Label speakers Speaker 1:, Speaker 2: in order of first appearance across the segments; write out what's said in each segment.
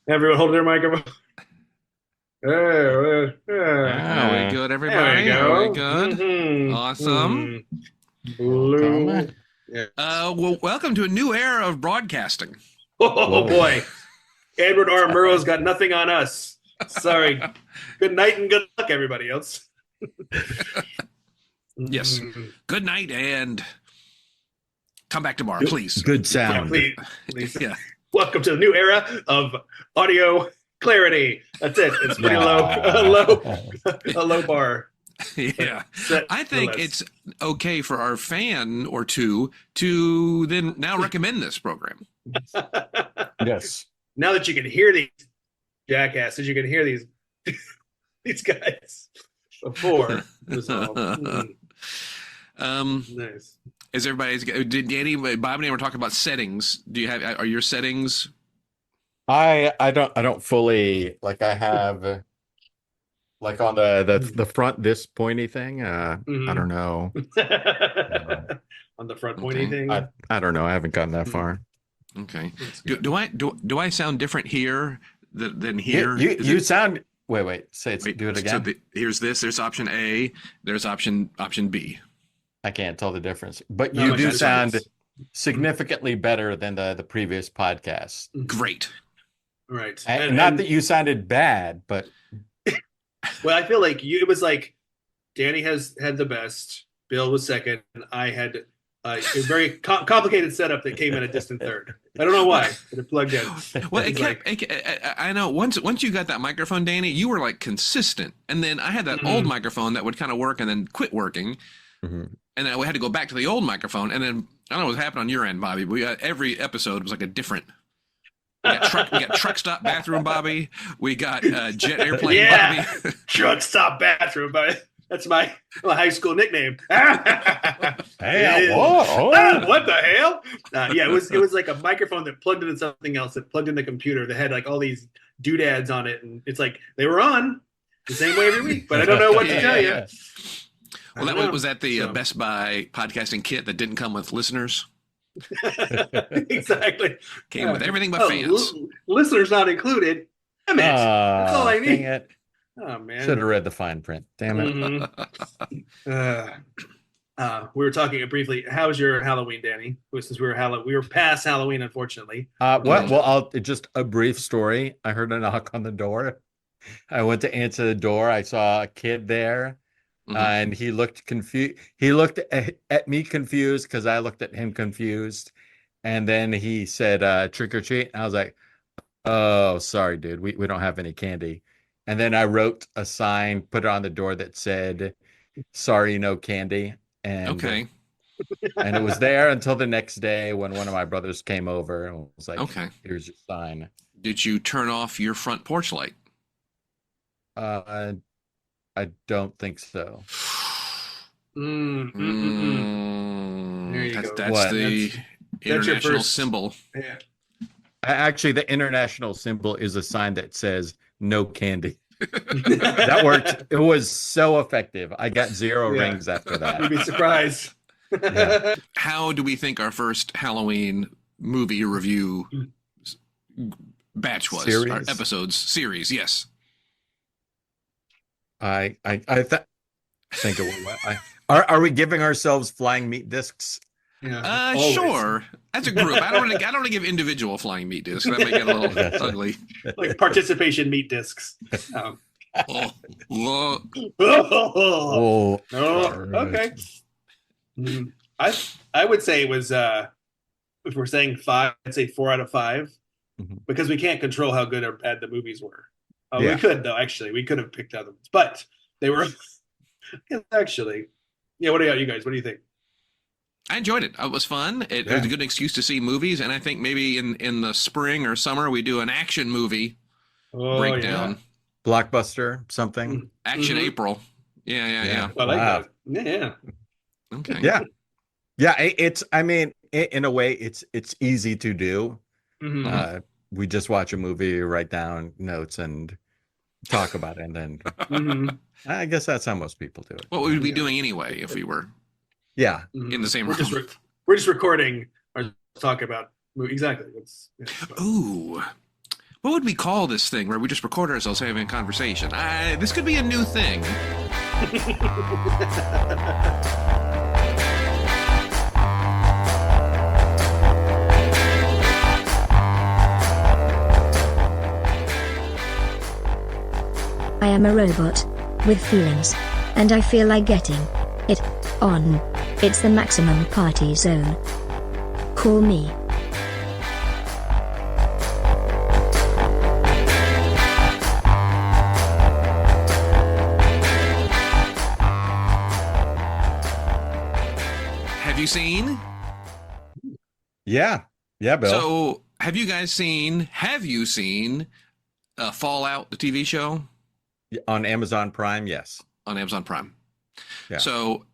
Speaker 1: Everyone hold their microphone.
Speaker 2: Are we good,
Speaker 1: There we
Speaker 2: everybody? Are we
Speaker 1: go.
Speaker 2: good? Awesome.
Speaker 1: Blue.
Speaker 3: Welcome.
Speaker 1: Yes.
Speaker 2: Well, welcome to a new era of broadcasting.
Speaker 1: Oh
Speaker 3: Whoa.
Speaker 1: boy. Edward R. Murrow's got nothing on us. Sorry. Good night and good luck, everybody else.
Speaker 2: Yes. Good night and come back tomorrow, please.
Speaker 3: Good
Speaker 1: Yeah,
Speaker 3: sound.
Speaker 1: please.
Speaker 2: Yeah.
Speaker 1: Welcome to the new era of audio clarity. That's it. It's pretty low, a low bar.
Speaker 2: Yeah.
Speaker 1: Set
Speaker 2: I think
Speaker 1: for less.
Speaker 2: it's okay for our fan or two to then now recommend this program.
Speaker 3: Yes.
Speaker 1: Now that you can hear these jackasses, you can hear these these guys before. It was all, nice.
Speaker 2: Is everybody's did Danny, Bob and I were talking about settings. Do you have are your settings?
Speaker 3: I don't fully like I have like on the front this pointy thing. I don't know.
Speaker 1: On the front pointy
Speaker 2: Okay.
Speaker 1: thing.
Speaker 3: I don't know. I haven't gotten that far.
Speaker 2: Okay.
Speaker 1: That's
Speaker 2: Do,
Speaker 1: good.
Speaker 2: do I sound different here than here?
Speaker 3: You
Speaker 2: Is
Speaker 3: you
Speaker 2: it-
Speaker 3: sound wait, say it
Speaker 2: wait,
Speaker 3: do it
Speaker 2: so
Speaker 3: again.
Speaker 2: here's this. There's option A. There's option B.
Speaker 3: I can't tell the difference. But
Speaker 1: Not
Speaker 3: you
Speaker 1: much
Speaker 3: do
Speaker 1: difference.
Speaker 3: sound significantly better than the previous podcast.
Speaker 2: Great.
Speaker 1: Right.
Speaker 3: And not that you sounded bad, but
Speaker 1: well, I feel like it was like Danny had the best, Bill was second, and I had a very complicated setup that came in a distant third. I don't know why, but it plugged in.
Speaker 2: Well,
Speaker 1: It's like-
Speaker 2: I know once you got that microphone, Danny, you were like consistent, and then I had that old microphone that would kind of work and then quit working,
Speaker 3: Mhm.
Speaker 2: and then we had to go back to the old microphone, and then I don't know what happened on your end, Bobby. But we got every episode was like a different. We got truck stop bathroom, Bobby. We got jet airplane,
Speaker 1: Yeah.
Speaker 2: Bobby.
Speaker 1: Truck stop bathroom, but that's my high school nickname.
Speaker 3: Hey,
Speaker 1: Ah, what the hell? Yeah, it was like a microphone that plugged into something else that plugged into the computer that had like all these doodads on it, and it's like they were on the same way every week, but I don't know what to tell you.
Speaker 2: Well,
Speaker 1: I don't know.
Speaker 2: was that the
Speaker 1: So-
Speaker 2: Best Buy podcasting kit that didn't come with listeners?
Speaker 1: Exactly.
Speaker 2: Came with everything but fans.
Speaker 1: Listeners not included. Damn it. That's all I
Speaker 3: Dang
Speaker 1: need.
Speaker 3: it.
Speaker 1: Oh man.
Speaker 3: Should have read the fine print. Damn it.
Speaker 1: Mhm. We were talking briefly. How was your Halloween, Danny? Since we were past Halloween, unfortunately.
Speaker 3: Well, I'll just a brief story. I heard a knock on the door. I went to answer the door. I saw a kid there,
Speaker 2: Mhm.
Speaker 3: and he looked confused. He looked at me confused because I looked at him confused. And then he said, trick or treat. And I was like, oh, sorry, dude. We don't have any candy. And then I wrote a sign, put it on the door that said, sorry, no candy. And
Speaker 2: Okay.
Speaker 3: and it was there until the next day when one of my brothers came over and was like,
Speaker 2: Okay.
Speaker 3: here's your sign.
Speaker 2: Did you turn off your front porch light?
Speaker 3: I don't think so.
Speaker 1: There you
Speaker 2: That's,
Speaker 1: go.
Speaker 2: that's
Speaker 3: What?
Speaker 2: the
Speaker 1: That's your
Speaker 2: international
Speaker 1: first-
Speaker 2: symbol.
Speaker 1: Yeah.
Speaker 3: Actually, the international symbol is a sign that says no candy. That worked. It was so effective. I got zero
Speaker 1: Yeah.
Speaker 3: rings after
Speaker 1: You'd
Speaker 3: that.
Speaker 1: be surprised.
Speaker 3: Yeah.
Speaker 2: How do we think our first Halloween movie review batch was?
Speaker 3: Series?
Speaker 2: Our episodes series, yes.
Speaker 3: I think it will. Are we giving ourselves flying meat discs?
Speaker 1: Yeah. Always.
Speaker 2: Sure. As a group, I don't want to give individual flying meat discs. That may get a little
Speaker 3: Gotcha.
Speaker 2: ugly.
Speaker 1: Like participation meat discs.
Speaker 2: Oh, look.
Speaker 1: Oh,
Speaker 3: Oh,
Speaker 1: okay. I would say it was if we're saying 5, I'd say 4 out of 5
Speaker 3: Mhm.
Speaker 1: because we can't control how good or bad the movies were.
Speaker 3: Yeah.
Speaker 1: We could though, actually. We could have picked other ones, but they were actually. Yeah, what about you guys? What do you think?
Speaker 2: I enjoyed it. It was fun. It was a good excuse to see movies, and I think maybe in the spring or summer we do an action movie breakdown.
Speaker 3: Blockbuster, something.
Speaker 2: Action
Speaker 1: Mhm.
Speaker 2: April. Yeah.
Speaker 1: Yeah. I like
Speaker 3: Wow.
Speaker 1: that. Yeah.
Speaker 2: Okay.
Speaker 3: Yeah. Yeah. It's, I mean, in a way, it's easy to do.
Speaker 1: Mhm.
Speaker 3: We just watch a movie, write down notes, and talk about it. And then
Speaker 1: Mhm.
Speaker 3: I guess that's how most people do it.
Speaker 2: What would we be
Speaker 1: Yeah.
Speaker 2: doing anyway if we were
Speaker 3: Yeah.
Speaker 1: Mhm.
Speaker 2: in the same
Speaker 1: We're
Speaker 2: room?
Speaker 1: just we're just recording our talk about movie. Exactly.
Speaker 2: Ooh. what would we call this thing where we just record ourselves having a conversation? This could be a new thing.
Speaker 4: I am a robot with feelings, and I feel like getting it on. It's the maximum party zone. Call me.
Speaker 2: Have you seen?
Speaker 3: Yeah, Bill.
Speaker 2: So, have you seen Fallout, the TV show?
Speaker 3: On Amazon Prime, yes.
Speaker 2: On Amazon Prime.
Speaker 3: Yeah.
Speaker 2: So,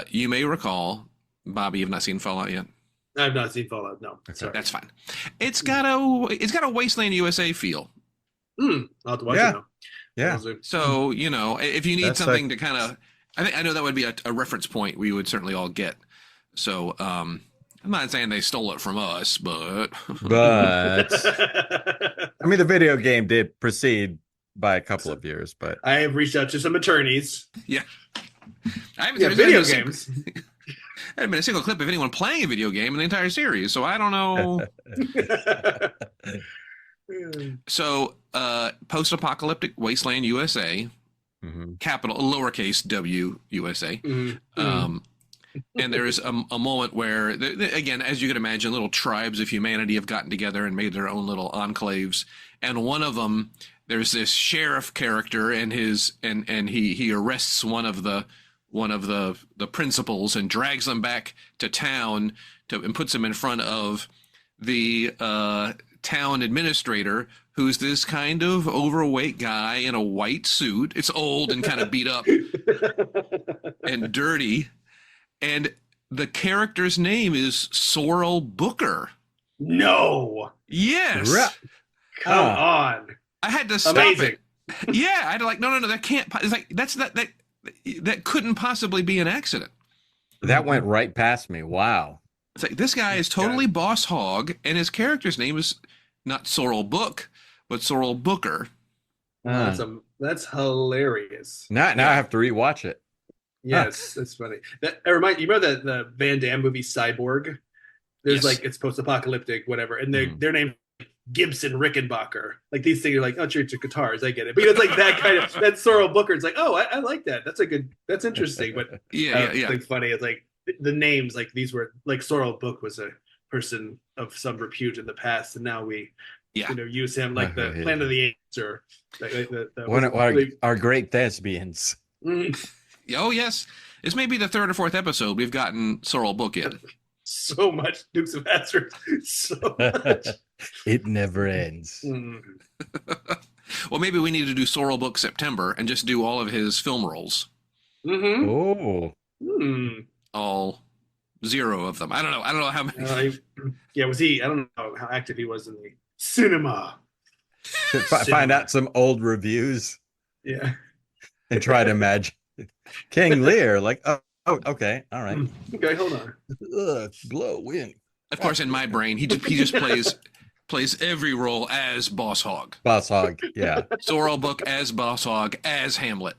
Speaker 2: you may recall, Bobby, you've not seen Fallout yet?
Speaker 1: I've not seen Fallout. No, sorry.
Speaker 2: That's fine. It's got a Wasteland USA feel.
Speaker 1: I'll have to watch
Speaker 3: Yeah.
Speaker 1: it now.
Speaker 3: Yeah.
Speaker 2: So, if you need
Speaker 3: That's
Speaker 2: something
Speaker 3: like-
Speaker 2: to kind of, I know that would be a reference point we would certainly all get. So, I'm not saying they stole it from us, but
Speaker 3: But I mean, the video game did proceed by a couple of years, but
Speaker 1: I have reached out to some attorneys.
Speaker 2: I haven't
Speaker 1: Yeah,
Speaker 2: there's
Speaker 1: video
Speaker 2: been a
Speaker 1: games.
Speaker 2: There hasn't been a single clip of anyone playing a video game in the entire series, so I don't know. So, post-apocalyptic Wasteland USA, capital lowercase W USA. And there is a moment where, again, as you can imagine, little tribes of humanity have gotten together and made their own little enclaves. And one of them, there's this sheriff character, and he arrests one of the principals and drags them back to town and puts them in front of the town administrator, who's this kind of overweight guy in a white suit. It's old and kind of beat up and dirty. And the character's name is Sorrel Booker.
Speaker 1: No.
Speaker 2: Yes.
Speaker 1: Come on.
Speaker 2: I had to stop
Speaker 1: Amazing.
Speaker 2: it. Yeah, I had to no, that can't. It's like that couldn't possibly be an accident.
Speaker 3: that went right past me. Wow.
Speaker 2: It's like this guy is totally boss hog, and his character's name is not Sorrel Book, but Sorrel Booker.
Speaker 1: That's hilarious.
Speaker 3: Now I have to rewatch it.
Speaker 1: Yes, that's funny. You remember the Van Damme movie Cyborg? There's
Speaker 2: Yes.
Speaker 1: it's post-apocalyptic, whatever, and their name's Gibson Rickenbacher. Like these things are like, oh, sure, it's guitars, I get it. But it's like that kind of that Sorrel Booker. It's like, oh, I like that. That's interesting. But
Speaker 2: Yeah.
Speaker 1: It's funny. It's like the names, like these were like Sorrel Book was a person of some repute in the past, and now we use him like the Planet of the Apes or
Speaker 3: One of our great thespians.
Speaker 2: Oh yes, this may be the third or fourth episode we've gotten Sorrel Book in.
Speaker 1: So much Dukes of Hazzard. So much.
Speaker 3: It never ends.
Speaker 2: Well, maybe we need to do Sorrel Book September and just do all of his film roles.
Speaker 3: Oh.
Speaker 2: All 0 of them. I don't know how many.
Speaker 1: Was he? I don't know how active he was in the cinema.
Speaker 3: Find out some old reviews.
Speaker 1: Yeah.
Speaker 3: And try to imagine King Lear. Like, oh, okay, all right.
Speaker 1: Okay, hold on.
Speaker 3: Blow wind.
Speaker 2: Of course, in my brain, he just plays every role as Boss Hog.
Speaker 3: Boss Hog, yeah.
Speaker 2: Sorrel Book as Boss Hog as Hamlet.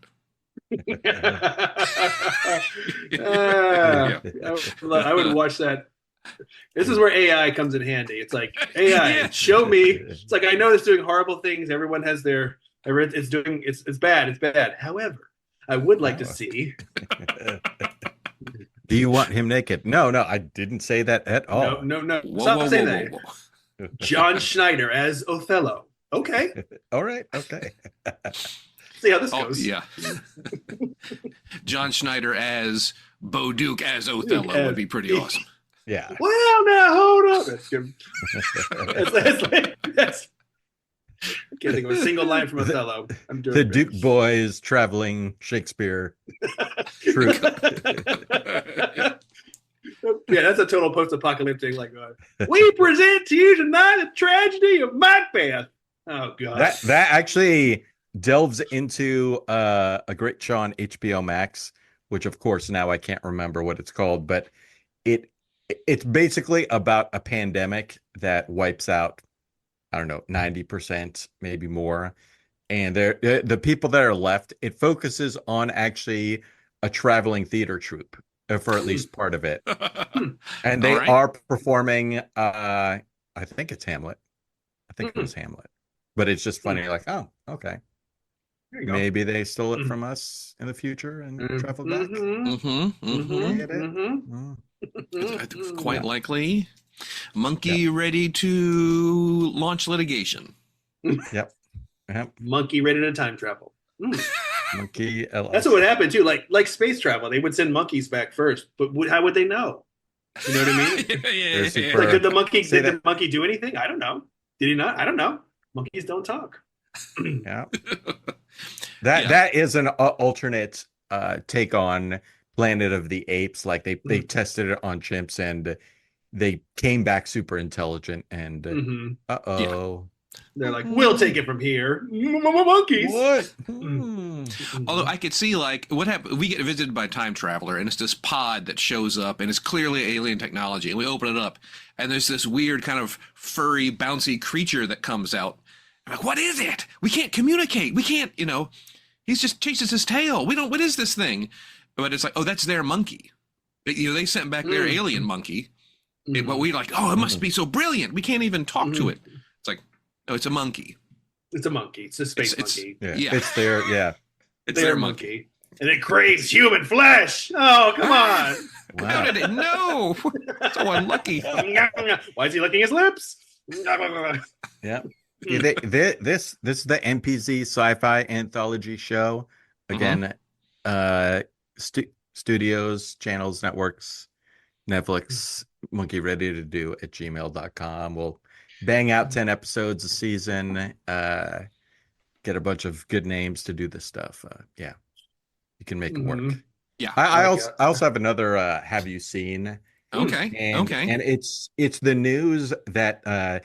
Speaker 1: I would watch that. This is where AI comes in handy. It's like AI, show me. It's like I know it's doing horrible things. Everyone has their. It's bad. It's bad. However, I would like to see.
Speaker 3: Do you want him naked? No, I didn't say that at all.
Speaker 1: No.
Speaker 2: Whoa,
Speaker 1: Stop saying that. John Schneider as Othello. Okay.
Speaker 3: All right. Okay.
Speaker 1: See how this goes.
Speaker 2: Yeah. John Schneider as Bo Duke as Othello would be pretty awesome.
Speaker 3: Yeah.
Speaker 1: Well, now hold up. That's good. That's I can't think of a single line from Othello. I'm doing
Speaker 3: The Duke Boys traveling Shakespeare troupe.
Speaker 1: Yeah, that's a total post-apocalyptic. Like, we present to you tonight the tragedy of Macbeth. Oh God,
Speaker 3: that actually delves into a great show on HBO Max, which of course now I can't remember what it's called, but it's basically about a pandemic that wipes out I don't know, 90%, maybe more. And the people that are left, it focuses on actually a traveling theater troupe for at least part of it. And they are performing, I think it's Hamlet. I think it was Hamlet. But it's just funny, like, oh, okay. Maybe they stole it from us in the future and traveled back.
Speaker 2: Quite likely. Monkey ready to launch litigation.
Speaker 3: Yep.
Speaker 1: Monkey ready to time travel.
Speaker 3: Monkey.
Speaker 1: That's what would happen too. Like space travel, they would send monkeys back first, but how would they know? You know what I mean? Like, did the monkey do anything? I don't know. Did he not? I don't know. Monkeys don't talk.
Speaker 3: Yeah. That is an alternate take on Planet of the Apes. Like they tested it on chimps and they came back super intelligent and they're like, we'll take it from here. Monkeys. What?
Speaker 2: Although I could see, like, what happened, we get visited by a time traveler and it's this pod that shows up and it's clearly alien technology, and we open it up and there's this weird kind of furry bouncy creature that comes out. I'm like, what is it? We can't communicate. We can't, he's just chases his tail. What is this thing? But it's like, oh, that's their monkey. They sent back their alien monkey. But we like, oh, it must be so brilliant. We can't even talk to it. It's like, no, it's a monkey.
Speaker 1: It's a monkey. It's a space monkey.
Speaker 3: It's their
Speaker 1: monkey. And it craves human flesh. Oh, come on.
Speaker 3: Wow.
Speaker 2: How did it know? So unlucky.
Speaker 1: Why is he licking his lips?
Speaker 3: Yeah. This is the MPZ sci-fi anthology show. Again, studios, channels, networks, Netflix, Monkey Ready to Do at gmail.com. We'll bang out 10 episodes a season, get a bunch of good names to do this stuff. You can make it work.
Speaker 2: Yeah.
Speaker 3: I also have another have you seen?
Speaker 2: Okay.
Speaker 3: And it's the news that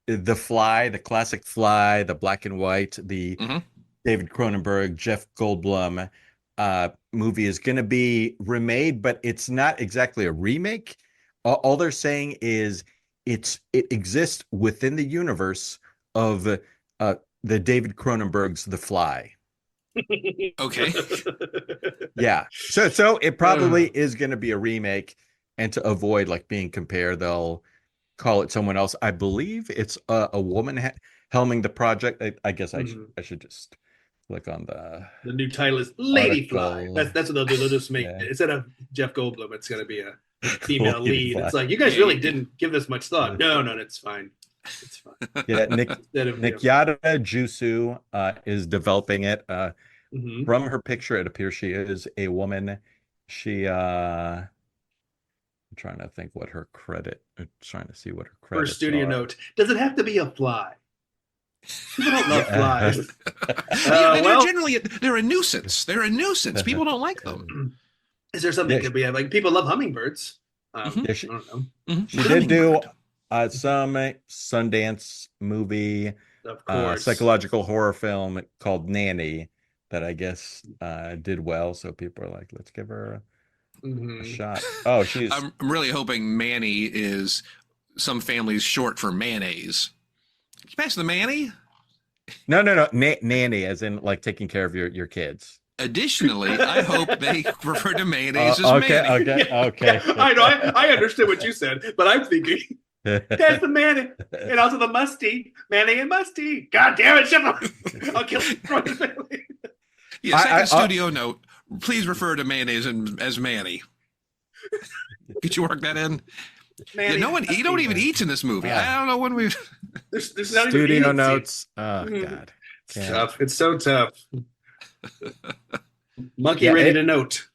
Speaker 3: the Fly, the classic Fly, the black and white, the David Cronenberg, Jeff Goldblum movie is going to be remade, but it's not exactly a remake. All they're saying is it exists within the universe of the David Cronenberg's The Fly.
Speaker 2: Okay.
Speaker 3: Yeah. So it probably is going to be a remake, and to avoid like being compared, they'll call it someone else. I believe it's a woman helming the project. I guess I should just click on the
Speaker 1: new title is Lady Fly. That's what they'll do. They'll just make instead of Jeff Goldblum, it's going to be a female lead. Fly. It's like, you guys really didn't give this much thought. No, it's fine. It's fine.
Speaker 3: Yeah, Nikyata Jusu is developing it. From her picture, it appears she is a woman. She I'm trying to think what her credit. I'm trying to see what her credit.
Speaker 1: Her studio note. Does it have to be a fly? People don't love flies.
Speaker 2: They're a nuisance. They're a nuisance. People don't like them.
Speaker 1: Is there something could be like people love hummingbirds?
Speaker 3: She,
Speaker 1: I don't know.
Speaker 3: She did do some Sundance movie, psychological horror film called Nanny that I guess did well. So people are like, let's give her a shot. Oh, I'm
Speaker 2: really hoping Manny is some family's short for mayonnaise. Can you pass the Manny?
Speaker 3: No. Nanny, as in like taking care of your kids.
Speaker 2: Additionally, I hope they refer to mayonnaise as Manny.
Speaker 3: Okay.
Speaker 1: I know. I understood what you said, but I'm thinking there's the Manny and also the Musty. Manny and Musty. God damn it, shut up. I'll kill the family.
Speaker 2: Yeah, second studio note. Please refer to mayonnaise as Manny. Could you work that in? Manny, you don't even eat in this movie. I don't know when we.
Speaker 1: There's not
Speaker 3: studio
Speaker 1: even
Speaker 3: notes. Oh God,
Speaker 1: it's tough. It's so tough. Monkey ready to note.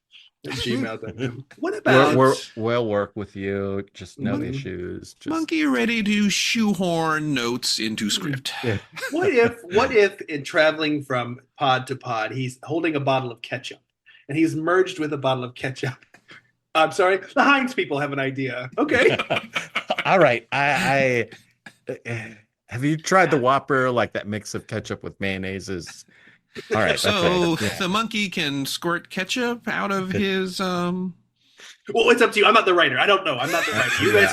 Speaker 1: Gmail.com. What about
Speaker 3: we'll work with you. Just no issues.
Speaker 2: Monkey ready to shoehorn notes into script.
Speaker 3: Yeah.
Speaker 1: What if in traveling from pod to pod, he's holding a bottle of ketchup and he's merged with a bottle of ketchup? I'm sorry, the Heinz people have an idea. Okay.
Speaker 3: All right. I have you tried the Whopper, like that mix of ketchup with mayonnaise is. All right.
Speaker 2: So the monkey can squirt ketchup out of his
Speaker 1: Well, it's up to you. I'm not the writer. I don't know. I'm not the writer. You guys,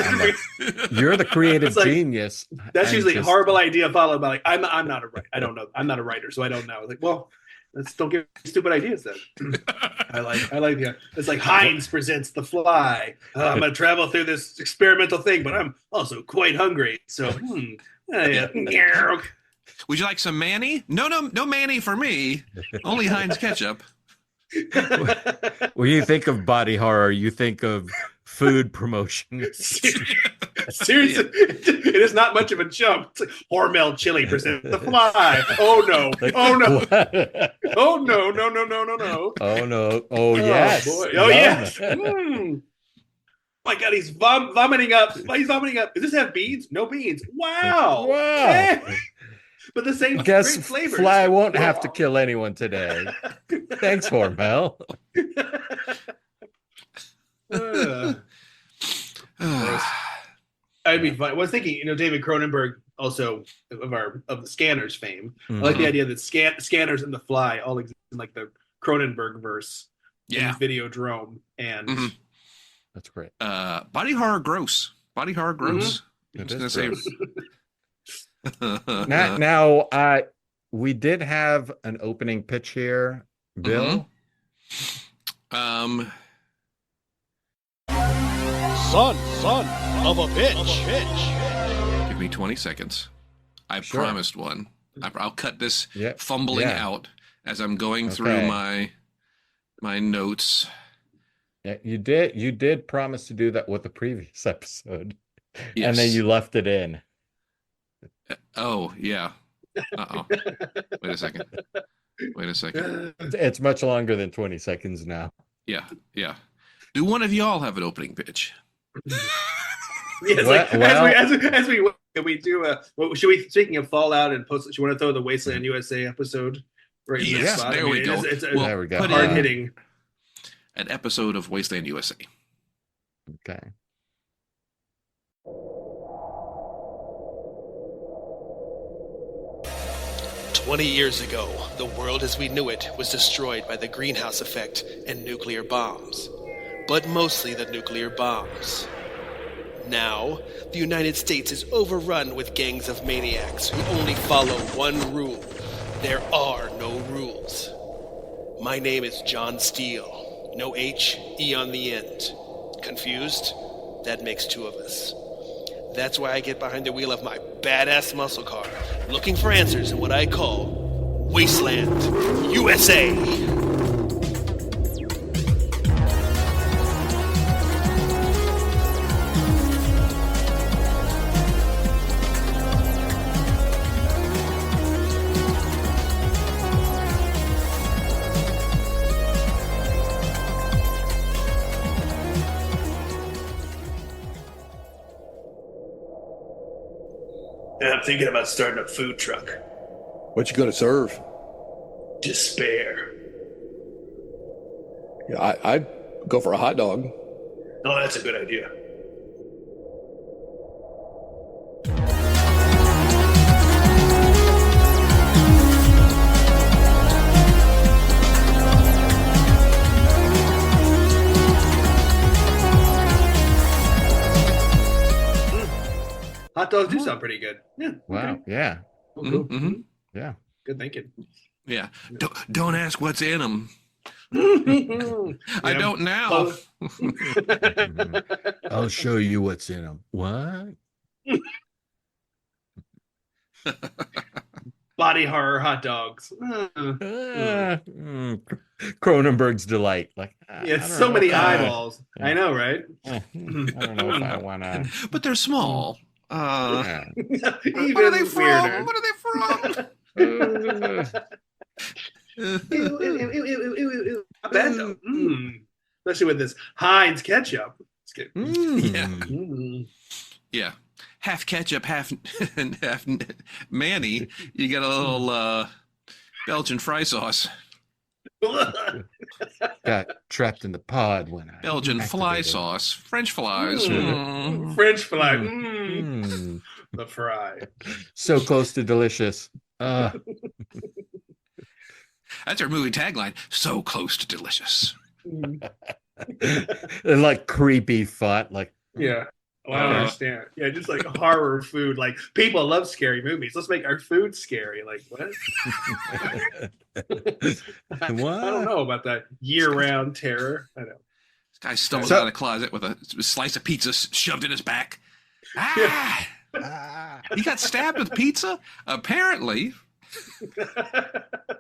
Speaker 3: You're the creative
Speaker 1: like,
Speaker 3: genius.
Speaker 1: That's usually a horrible idea followed by like, I'm not a writer. I don't know. I'm not a writer, so I don't know. Like, well, let's don't give stupid ideas then. I like the. It's like Heinz presents The Fly. I'm gonna travel through this experimental thing, but I'm also quite hungry. So,
Speaker 2: would you like some Manny? No Manny for me. Only Heinz ketchup.
Speaker 3: When you think of body horror, you think of food promotion.
Speaker 1: Seriously, it is not much of a jump. It's like Hormel chili presents The Fly. Oh no! Oh no! Oh no! No! No! No! No! No!
Speaker 3: Oh no! Oh yes!
Speaker 1: Boy. Oh yes! Mm. My God, he's vomiting up. He's vomiting up. Does this have beans? No beans. Wow!
Speaker 3: Wow!
Speaker 1: But the same
Speaker 3: Guess
Speaker 1: great flavors.
Speaker 3: Fly won't have to kill anyone today. Thanks, Hormel.
Speaker 1: I'd be fine. I was thinking, David Cronenberg, also of the Scanners fame. I like the idea that Scanners and The Fly all exist in like the Cronenberg verse.
Speaker 2: Yeah.
Speaker 1: Videodrome and
Speaker 3: that's great.
Speaker 2: Body horror gross. Body horror gross. I'm just gonna say.
Speaker 3: Now, we did have an opening pitch here, Bill.
Speaker 5: Son of a bitch.
Speaker 2: Give me 20 seconds. I promised one. I'll cut this fumbling out as I'm going through my notes.
Speaker 3: Yeah, you did promise to do that with the previous episode,
Speaker 2: yes.
Speaker 3: And then you left it in.
Speaker 2: Oh yeah. Wait a second.
Speaker 3: It's much longer than 20 seconds now.
Speaker 2: Yeah. Do one of y'all have an opening pitch?
Speaker 1: Yes, as we do should we, speaking of Fallout and post, you want to throw the Wasteland USA episode right in
Speaker 2: yes,
Speaker 1: spot?
Speaker 2: there we go.
Speaker 3: There we go.
Speaker 1: Hard hitting.
Speaker 2: An episode of Wasteland USA.
Speaker 3: Okay.
Speaker 5: Years ago, the world as we knew it was destroyed by the greenhouse effect and nuclear bombs, but mostly the nuclear bombs. Now, the United States is overrun with gangs of maniacs who only follow one rule. There are no rules. My name is John Steele. No H, E on the end. Confused? That makes two of us. That's why I get behind the wheel of my badass muscle car, looking for answers in what I call Wasteland USA.
Speaker 1: And I'm thinking about starting a food truck.
Speaker 6: What you gonna serve?
Speaker 1: Despair.
Speaker 6: Yeah, I'd go for a hot dog.
Speaker 1: Oh, that's a good idea. Hot dogs do sound pretty good. Yeah.
Speaker 3: Wow.
Speaker 1: Okay.
Speaker 3: Yeah. Yeah.
Speaker 1: Good thinking.
Speaker 2: Yeah. Don't ask what's in them. I don't now.
Speaker 3: I'll show you what's in them. What?
Speaker 1: Body horror hot dogs.
Speaker 3: Cronenberg's delight. Like,
Speaker 1: yeah, so many eyeballs. I know, right?
Speaker 3: I don't know if I want to.
Speaker 2: But they're small.
Speaker 1: Even
Speaker 2: what are they from?
Speaker 1: weirder.
Speaker 2: What are they from?
Speaker 1: Not bad though. Especially with this Heinz ketchup. It's good.
Speaker 2: Yeah. Half ketchup, half Manny. You get a little Belgian fry sauce.
Speaker 3: Got trapped in the pod when I
Speaker 2: Belgian fly
Speaker 3: activated.
Speaker 2: sauce, French flies.
Speaker 1: French fry. The fry.
Speaker 3: So close to delicious.
Speaker 2: That's our movie tagline. So close to delicious.
Speaker 3: And like creepy font, like
Speaker 1: Yeah. Oh, I don't understand. Yeah, just like horror food. Like people love scary movies. Let's make our food scary. Like what? I don't know about that year-round terror. I know.
Speaker 2: This guy stumbles out of the closet with a slice of pizza shoved in his back. Ah! He got stabbed with pizza? Apparently.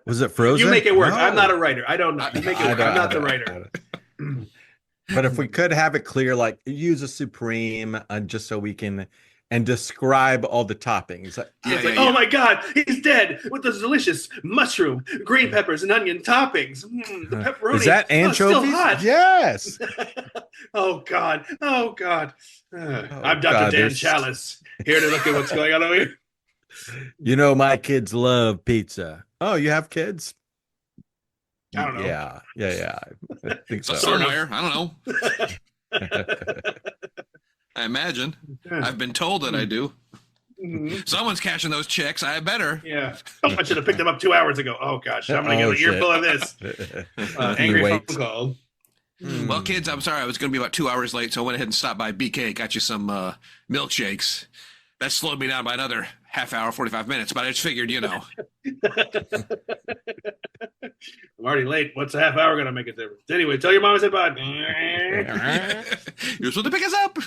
Speaker 3: Was it frozen?
Speaker 1: You make it work.
Speaker 3: No.
Speaker 1: I'm not a writer. I don't know. You make it work. I'm not the writer.
Speaker 3: But if we could have it clear, like use a Supreme, just so we can, and describe all the toppings.
Speaker 1: Oh my God, he's dead with those delicious mushroom, green peppers, and onion toppings. The pepperoni.
Speaker 3: Is that anchovies?
Speaker 1: Still hot.
Speaker 3: Yes.
Speaker 1: Oh God. I'm Dr.
Speaker 3: God,
Speaker 1: Dan Chalice, here to look at what's going on over here.
Speaker 3: You know, my kids love pizza. Oh, you have kids?
Speaker 1: I don't know.
Speaker 3: Yeah. I think so.
Speaker 2: Somewhere. I don't know. I imagine. I've been told that I do.
Speaker 1: Mm-hmm.
Speaker 2: Someone's cashing those checks. I better.
Speaker 1: Yeah. Oh, I should have picked them up 2 hours ago. Oh gosh, I'm gonna get an earful of this. Angry phone call.
Speaker 2: Well, kids, I'm sorry. I was going to be about 2 hours late, so I went ahead and stopped by BK. Got you some milkshakes. That slowed me down by another half hour, 45 minutes. But I just figured,
Speaker 1: I'm already late. What's a half hour going to make a difference? Anyway, tell your mom I said bye.
Speaker 2: You're supposed to pick us up.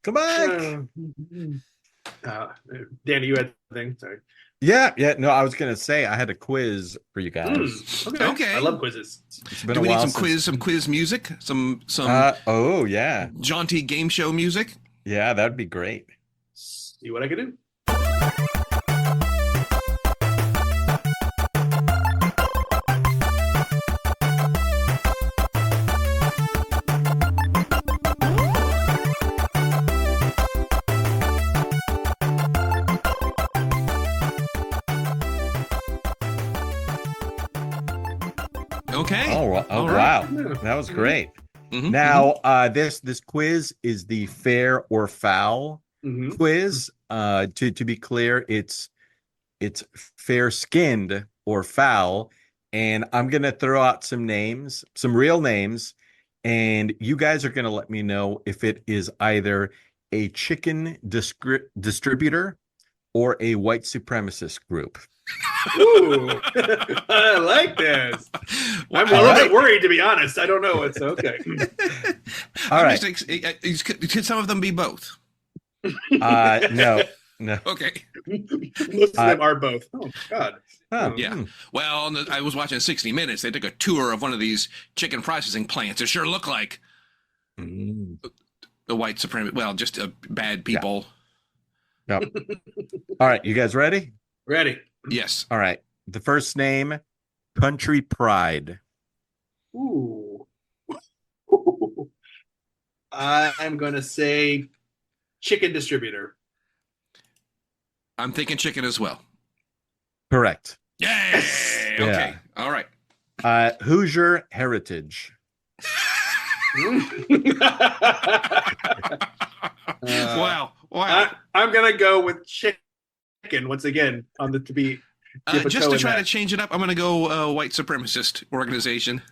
Speaker 3: Come back.
Speaker 1: Danny, you had a thing. Sorry.
Speaker 3: Yeah. No, I was gonna say I had a quiz for you guys.
Speaker 1: Okay. I love quizzes.
Speaker 3: It's been
Speaker 2: Do
Speaker 3: a
Speaker 2: we
Speaker 3: while
Speaker 2: need some quiz music? Some
Speaker 3: oh yeah,
Speaker 2: jaunty game show music?
Speaker 3: yeah, that'd be great.
Speaker 1: See what I can do.
Speaker 2: Okay.
Speaker 3: Oh
Speaker 2: All
Speaker 3: wow,
Speaker 1: right.
Speaker 3: that was great.
Speaker 2: Mhm,
Speaker 3: Now, this quiz is the fair or foul quiz. To be clear, it's fair skinned or foul, and I'm gonna throw out some names, some real names, and you guys are gonna let me know if it is either a chicken distributor or a white supremacist group.
Speaker 1: Ooh, I like this. I'm a little bit worried, to be honest. I don't know. It's okay.
Speaker 3: All right.
Speaker 2: Could some of them be both?
Speaker 3: No.
Speaker 2: Okay.
Speaker 1: Most of them are both. Oh, God.
Speaker 3: Huh.
Speaker 2: Yeah. Well, I was watching 60 Minutes. They took a tour of one of these chicken processing plants. It sure looked like the white supremacist. Well, just bad people.
Speaker 3: Yep. All right. You guys ready?
Speaker 1: Ready.
Speaker 2: Yes.
Speaker 3: All right. The first name, Country Pride.
Speaker 1: Ooh. I'm going to say chicken distributor.
Speaker 2: I'm thinking chicken as well.
Speaker 3: Correct.
Speaker 2: Yay!
Speaker 3: Yeah.
Speaker 2: Okay. All right.
Speaker 3: Hoosier Heritage.
Speaker 2: Wow.
Speaker 1: I'm going to go with chicken once again on the to be.
Speaker 2: Just to try to change it up, I'm going to go white supremacist organization.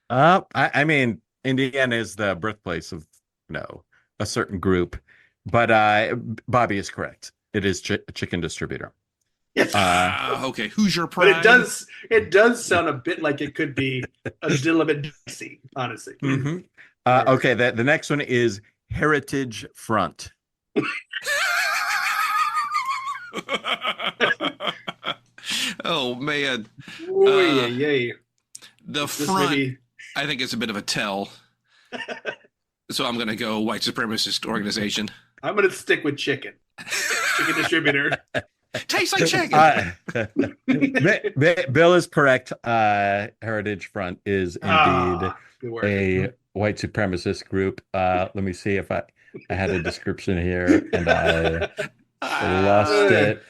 Speaker 3: I mean, Indiana is the birthplace of a certain group, but Bobby is correct. It is a chicken distributor.
Speaker 1: Yes.
Speaker 2: Okay. Hoosier Pride.
Speaker 1: But it does sound a bit like it could be a little bit dicey, honestly.
Speaker 3: Mm-hmm. Okay. The next one is Heritage Front.
Speaker 2: Oh man.
Speaker 1: Yay.
Speaker 2: The front, I think it's a bit of a tell. So I'm going to go white supremacist organization.
Speaker 1: I'm going to stick with chicken. Chicken distributor.
Speaker 2: Tastes like chicken.
Speaker 3: Bill is correct. Heritage Front is indeed a white supremacist group. Let me see if I had a description here and I lost it.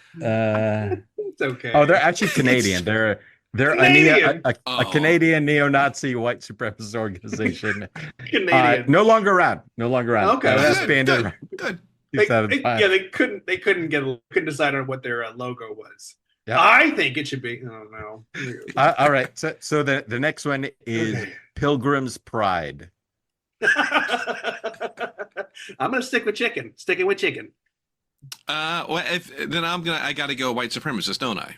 Speaker 1: It's okay.
Speaker 3: Oh, they're actually Canadian. They're
Speaker 1: Canadian.
Speaker 3: a Canadian neo-Nazi white supremacist organization.
Speaker 1: Canadian.
Speaker 3: No longer around.
Speaker 1: Okay,
Speaker 3: disbanded.
Speaker 2: Good.
Speaker 1: They couldn't decide on what their logo was.
Speaker 3: Yep.
Speaker 1: I think it should be. Oh no.
Speaker 3: All right. So the next one is
Speaker 1: Okay.
Speaker 3: Pilgrim's Pride.
Speaker 1: I'm gonna stick with chicken. Sticking with chicken.
Speaker 2: Well, then I got to go white supremacist, don't I?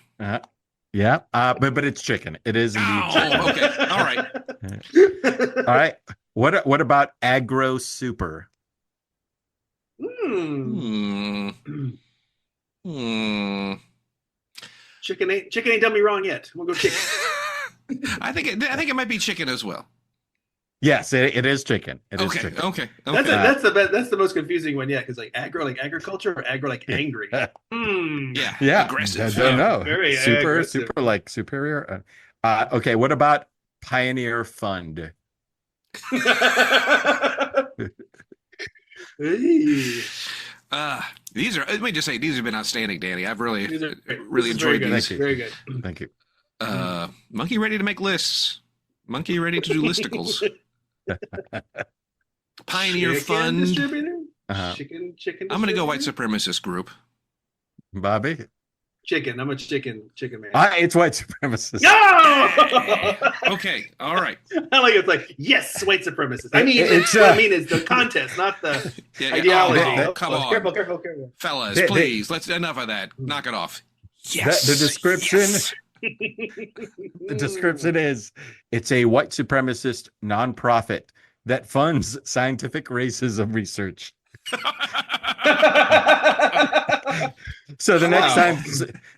Speaker 3: Yeah. But it's chicken. It is indeed chicken.
Speaker 2: Oh, okay. All right.
Speaker 3: All right. What about Agro Super?
Speaker 1: Chicken ain't done me wrong yet. We'll go chicken.
Speaker 2: I think it might be chicken as well.
Speaker 3: Yes, it is chicken. It is
Speaker 2: Okay.
Speaker 3: chicken.
Speaker 2: Okay.
Speaker 1: That's the best. That's the most confusing one, yeah. Because like agriculture, or agro like angry.
Speaker 2: Yeah. Aggressive.
Speaker 3: I don't know.
Speaker 1: Very
Speaker 3: super
Speaker 1: aggressive.
Speaker 3: like superior. Okay. What about Pioneer Fund?
Speaker 2: These are. Let me just say, these have been outstanding, Danny. I've really
Speaker 1: Really
Speaker 2: enjoyed
Speaker 1: good.
Speaker 2: these.
Speaker 1: Very good.
Speaker 3: Thank you.
Speaker 2: Monkey ready to make lists. Monkey ready to do listicles. Pioneer
Speaker 1: Chicken
Speaker 2: Fund.
Speaker 1: distributor?
Speaker 3: Uh-huh.
Speaker 1: Chicken.
Speaker 2: I'm going to go white
Speaker 1: distributor?
Speaker 2: supremacist group.
Speaker 3: Bobby?
Speaker 1: Chicken. I'm a chicken man.
Speaker 3: It's white supremacist.
Speaker 1: No!
Speaker 2: Okay. All right.
Speaker 1: I like it's like yes, white supremacist. I mean,
Speaker 3: It's,
Speaker 1: what I mean is the contest, not the
Speaker 2: Yeah,
Speaker 1: ideology.
Speaker 2: oh, come on.
Speaker 1: Careful.
Speaker 2: Fellas,
Speaker 3: They-
Speaker 2: please. Let's enough of that. Knock it off. Yes.
Speaker 3: The description.
Speaker 2: Yes.
Speaker 3: The description is it's a white supremacist nonprofit that funds scientific racism research. So the next
Speaker 1: Wow.
Speaker 3: time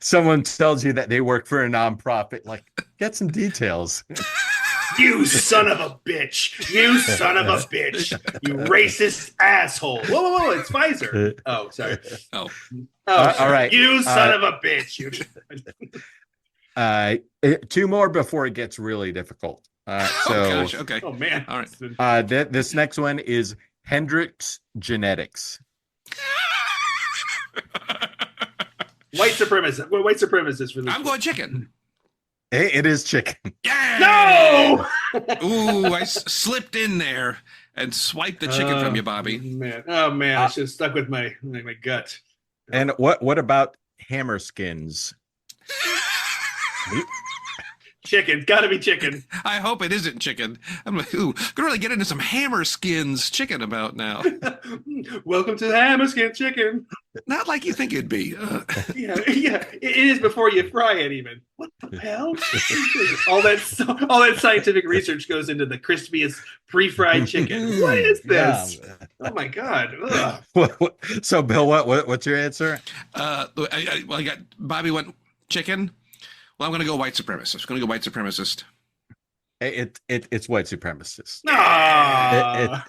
Speaker 3: someone tells you that they work for a nonprofit, like, get some details.
Speaker 1: You son of a bitch! You son of a bitch! You racist asshole! Whoa! It's Pfizer. Oh, sorry.
Speaker 2: Oh.
Speaker 3: All right.
Speaker 1: You son of a bitch! You.
Speaker 3: Two more before it gets really difficult.
Speaker 2: Oh, gosh. Okay.
Speaker 1: Oh man!
Speaker 2: All right.
Speaker 3: This next one is Hendrix Genetics.
Speaker 1: White supremacist. Well, white supremacist for this.
Speaker 2: I'm going chicken.
Speaker 3: It is chicken.
Speaker 2: Yeah.
Speaker 1: No!
Speaker 2: Ooh, I slipped in there and swiped the chicken from you, Bobby.
Speaker 1: Man. Oh man! I should have stuck with my gut.
Speaker 3: And what about Hammerskins?
Speaker 1: Chicken. Gotta be chicken.
Speaker 2: I hope it isn't chicken. I'm like, ooh, gonna really get into some hammer skins chicken about now.
Speaker 1: Welcome to the Hammerskin chicken.
Speaker 2: Not like you think it'd be.
Speaker 1: Yeah, it is before you fry it. Even what the hell? all that scientific research goes into the crispiest pre-fried chicken. What is this?
Speaker 3: Yeah.
Speaker 1: Oh my god! Ugh.
Speaker 3: So, Bill, what's your answer?
Speaker 2: I got Bobby went chicken. Well, I'm going to go white supremacist. I'm going to go white supremacist.
Speaker 3: It's white supremacist.
Speaker 1: Ah.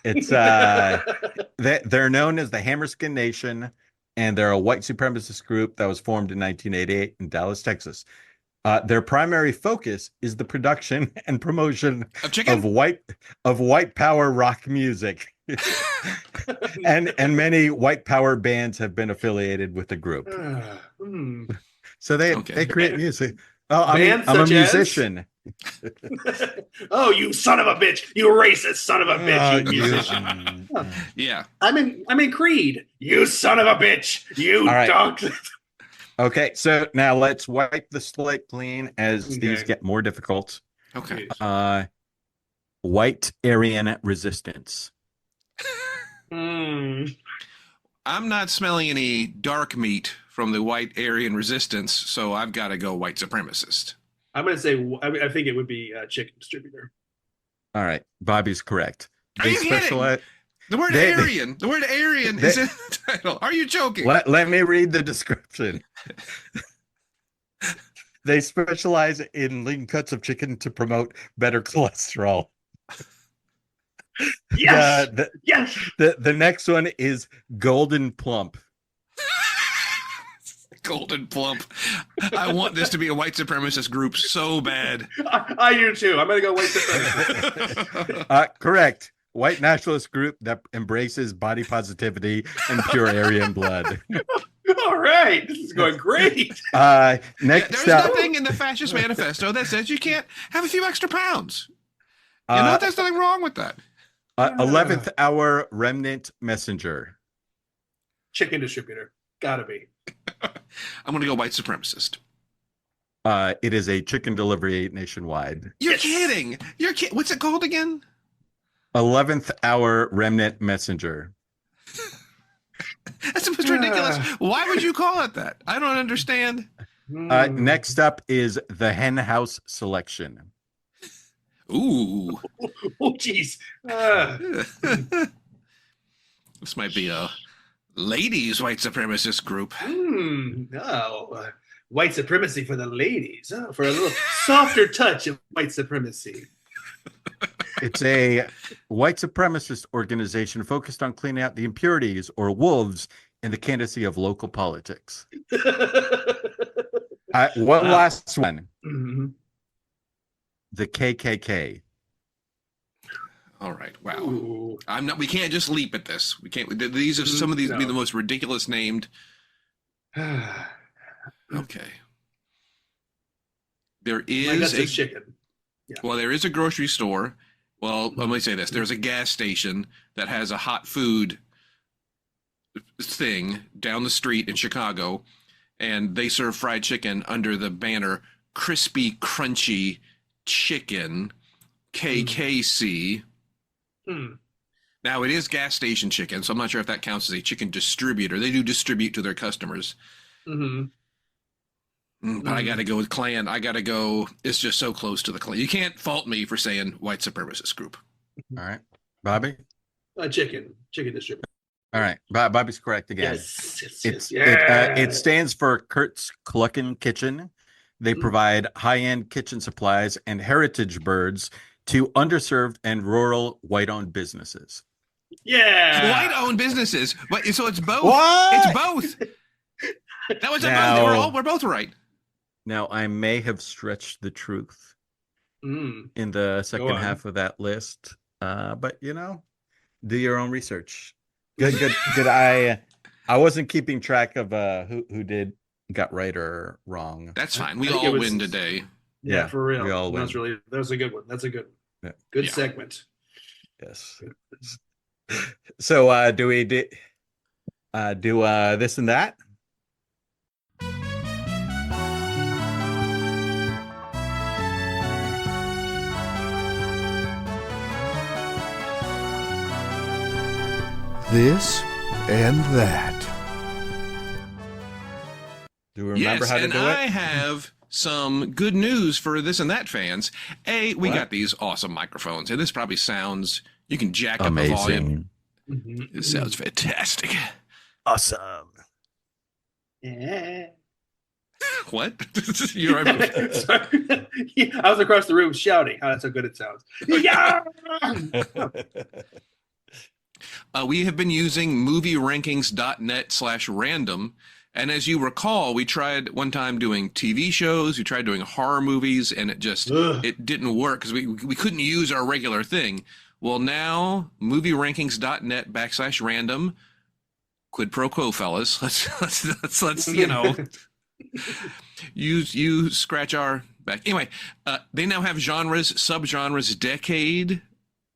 Speaker 3: They're known as the Hammerskin Nation, and they're a white supremacist group that was formed in 1988 in Dallas, Texas. Their primary focus is the production and promotion
Speaker 2: Of chicken?
Speaker 3: of white power rock music. and many white power bands have been affiliated with the group. So they create music. Oh, I'm a
Speaker 1: such as?
Speaker 3: musician.
Speaker 1: Oh, you son of a bitch! You racist son of a bitch! You musician.
Speaker 2: Yeah.
Speaker 1: I'm in Creed. You son of a bitch! You
Speaker 3: All right.
Speaker 1: dog.
Speaker 3: Okay, so now let's wipe the slate clean as these get more difficult.
Speaker 2: Okay.
Speaker 3: White Aryan resistance.
Speaker 2: I'm not smelling any dark meat from the white Aryan resistance, so I've got to go white supremacist.
Speaker 1: I'm going to say, I think it would be chicken distributor.
Speaker 3: All right, Bobby's correct.
Speaker 2: Are you kidding? The word Aryan is in the title. Are you joking?
Speaker 3: Let me read the description. They specialize in lean cuts of chicken to promote better cholesterol.
Speaker 1: Yes. Yes.
Speaker 3: The next one is Golden Plump.
Speaker 2: Golden Plump. I want this to be a white supremacist group so bad.
Speaker 1: I do too. I'm going to go white supremacist.
Speaker 3: Correct. White nationalist group that embraces body positivity and pure Aryan blood.
Speaker 1: All right. This is going great.
Speaker 3: Next
Speaker 2: There's
Speaker 3: up,
Speaker 2: nothing in the fascist manifesto that says you can't have a few extra pounds. You know, there's nothing wrong with that.
Speaker 3: 11th hour remnant messenger.
Speaker 1: Chicken distributor. Gotta be.
Speaker 2: I'm going to go white supremacist.
Speaker 3: It is a chicken delivery nationwide.
Speaker 2: You're kidding. What's it called again?
Speaker 3: 11th hour remnant messenger.
Speaker 2: That's the most ridiculous. Why would you call it that? I don't understand.
Speaker 3: Next up is the hen house selection.
Speaker 2: Ooh.
Speaker 1: Oh, jeez.
Speaker 2: This might be a ladies' white supremacist group.
Speaker 1: White supremacy for the ladies. For a little softer touch of white supremacy.
Speaker 3: It's a white supremacist organization focused on cleaning out the impurities or wolves in the candidacy of local politics. One last one.
Speaker 1: Mm-hmm.
Speaker 3: The KKK.
Speaker 2: All right. Wow.
Speaker 1: Ooh.
Speaker 2: We can't just leap at this. We can't. These are some of these be the most ridiculous named. Okay. There is a
Speaker 1: chicken. Yeah.
Speaker 2: Well, there is a grocery store. Well, let me say this. There's a gas station that has a hot food thing down the street in Chicago, and they serve fried chicken under the banner Crispy Crunchy Chicken, KKC. Now, it is gas station chicken, so I'm not sure if that counts as a chicken distributor. They do distribute to their customers. But I got to go with Klan. I got to go. It's just so close to the Klan. You can't fault me for saying white supremacist group.
Speaker 3: All right. Bobby?
Speaker 1: Chicken distributor.
Speaker 3: All right. Bobby's correct again.
Speaker 1: Yes.
Speaker 3: It stands for Kurt's Cluckin' Kitchen. They provide high-end kitchen supplies and heritage birds to underserved and rural white-owned businesses.
Speaker 1: Yeah.
Speaker 2: White-owned businesses. But so it's both.
Speaker 3: What?
Speaker 2: It's both. That was we're both right.
Speaker 3: Now, I may have stretched the truth in the second half of that list, but do your own research. Good. I wasn't keeping track of who got right or wrong.
Speaker 2: That's fine. We all win today.
Speaker 1: Yeah, for real.
Speaker 3: We all win.
Speaker 1: That was a good one. That's a good one. Yeah. Good segment.
Speaker 3: Yes. So do we do this and that?
Speaker 7: This and that.
Speaker 3: Do we remember how to do it?
Speaker 2: I have some good news for this and that fans. We got these awesome microphones, and this probably sounds, you can jack up the volume. It sounds fantastic.
Speaker 3: Awesome.
Speaker 1: Yeah.
Speaker 2: What? You're right.
Speaker 1: Sorry. I was across the room shouting. Oh, that's how good it sounds. Yeah.
Speaker 2: We have been using movierankings.net/random. And as you recall, we tried one time doing TV shows, we tried doing horror movies, and it didn't work because we couldn't use our regular thing. Well, now movierankings.net/random, quid pro quo, fellas. Let's you scratch our back. Anyway, they now have genres, subgenres, decade.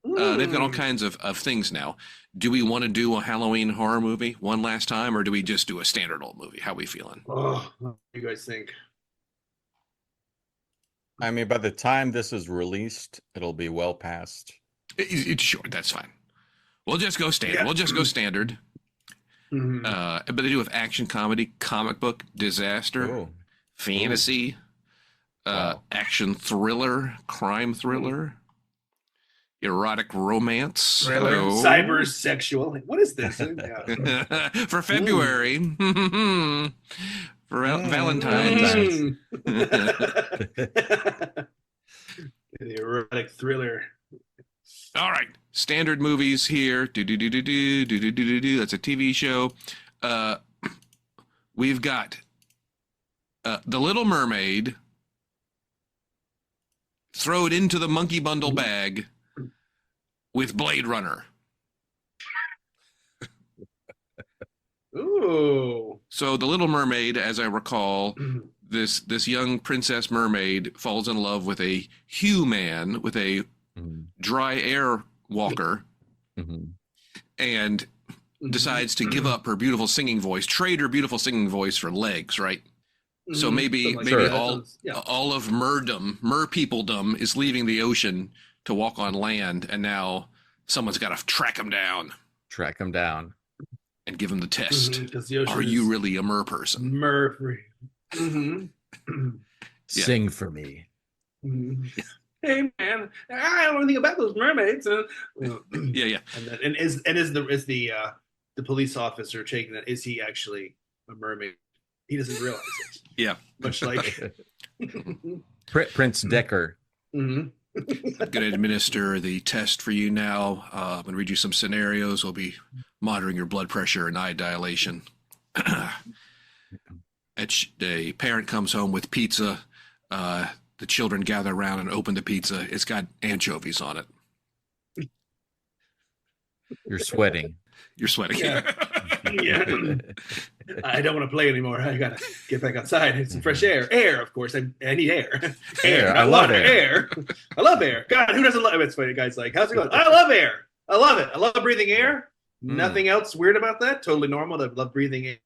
Speaker 2: They've got all kinds of things now. Do we want to do a Halloween horror movie one last time, or do we just do a standard old movie? How are we feeling?
Speaker 1: Oh, what do you guys think?
Speaker 3: I mean, by the time this is released, it'll be well past.
Speaker 2: Sure, that's fine. We'll just go standard. Yeah. We'll just go standard. But they do with action, comedy, comic book, disaster, fantasy, action thriller, crime thriller. Erotic romance.
Speaker 1: Cyber sexual. What is this?
Speaker 2: For February. For Valentine's.
Speaker 1: The erotic thriller.
Speaker 2: All right. Standard movies here. That's a TV show. We've got The Little Mermaid. Throw it into the monkey bundle bag. With Blade Runner.
Speaker 1: Ooh.
Speaker 2: So The Little Mermaid, as I recall, this young princess mermaid falls in love with a human, with a dry air walker, and decides to give up her beautiful singing voice, trade her beautiful singing voice for legs, right? So maybe all of mer peopledom is leaving the ocean to walk on land, and now someone's got to track them down. And give them the test. The Are you really a mer person?
Speaker 1: Mer free.
Speaker 3: Sing for me.
Speaker 1: Hey man, I don't know anything about those mermaids.
Speaker 2: Yeah.
Speaker 1: And is the police officer taking that? Is he actually a mermaid? He doesn't realize it.
Speaker 2: Yeah.
Speaker 1: Much like
Speaker 3: Prince Decker.
Speaker 2: I'm going to administer the test for you now. I'm going to read you some scenarios. We'll be monitoring your blood pressure and eye dilation. A parent comes home with pizza. The children gather around and open the pizza. It's got anchovies on it.
Speaker 3: You're sweating.
Speaker 1: Yeah. I don't want to play anymore. I gotta get back outside and some fresh air. Air, of course. I need air. Air. I love air. I love air. God, who doesn't love it? It's funny. Guys like, how's it going? I love air. I love it. I love breathing air. Nothing else weird about that. Totally normal to love breathing air.